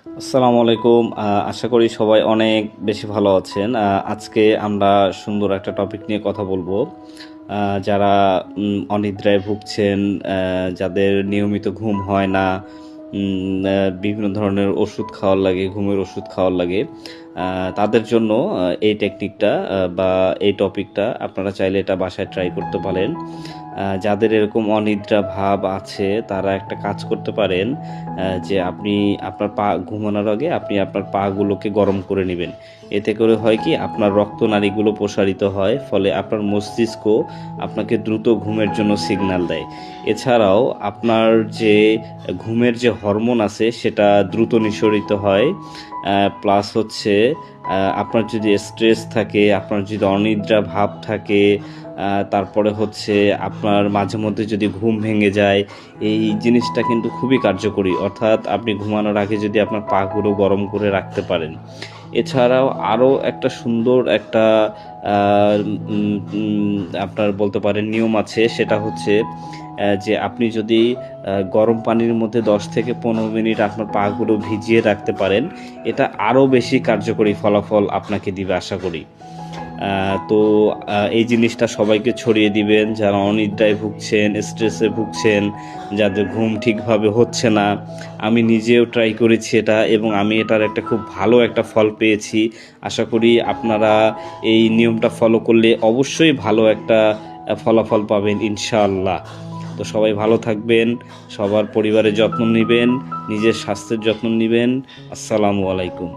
আসসালামু আলাইকুম। আশা করি সবাই অনেক বেশি ভালো আছেন। আজকে আমরা সুন্দর একটা টপিক নিয়ে কথা বলবো। যারা অনিদ্রায় ভুগছেন, যাদের নিয়মিত ঘুম হয় না, বিভিন্ন ধরনের ওষুধ খাওয়ার লাগে, ঘুমের ওষুধ খাওয়ার লাগে, তাদের জন্য এই টেকনিকটা বা এই টপিকটা আপনারা চাইলে এটা বাসায় ট্রাই করতে পারেন। যাদের এরকম অনিদ্রা ভাব আছে তারা একটা কাজ করতে পারেন, যে আপনি আপনার পা ঘুমানোর আগে আপনি আপনার পাগুলোকে গরম করে নেবেন। এতে করে হয় কি, আপনার রক্তনালীগুলো প্রসারিত হয়, ফলে আপনার মস্তিষ্ক আপনাকে দ্রুত ঘুমের জন্য সিগন্যাল দেয়। এছাড়াও আপনার যে ঘুমের যে হরমোন আছে সেটা দ্রুত নিঃসরিত হয়। প্লাস হচ্ছে আপনার যদি স্ট্রেস থাকে, আপনার যদি অনিদ্রা ভাব থাকে, তারপরে হচ্ছে আপনার মাঝে মধ্যে যদি ঘুম ভেঙে যায়, এই জিনিসটা কিন্তু খুবই কার্যকরী। অর্থাৎ আপনি ঘুমানোর আগে যদি আপনার পাগুলো গরম করে রাখতে পারেন। এছাড়াও আরও একটা সুন্দর একটা আপনার বলতে পারেন নিয়ম আছে, সেটা হচ্ছে যে আপনি যদি গরম পানির মধ্যে 10 থেকে 15 মিনিট আপনার পাগুলো ভিজিয়ে রাখতে পারেন, এটা আরও বেশি কার্যকরী ফলাফল আপনাকে দিবে আশা করি। তো এই জিনিসটা সবাইকে ছড়িয়ে দিবেন যারা অনিদ্রায় ভুগছেন, স্ট্রেসে ভুগছেন, যাদের ঘুম ঠিকভাবে হচ্ছে না। আমি নিজেও ট্রাই করেছি এটা, এবং আমি এটার একটা খুব ভালো একটা ফল পেয়েছি। আশা করি আপনারা এই নিয়মটা ফলো করলে অবশ্যই ভালো একটা ফলাফল পাবেন ইনশাআল্লাহ। তো সবাই ভালো থাকবেন, সবার পরিবারের যত্ন নেবেন, নিজের স্বাস্থ্যের যত্ন নেবেন। আসসালামু আলাইকুম।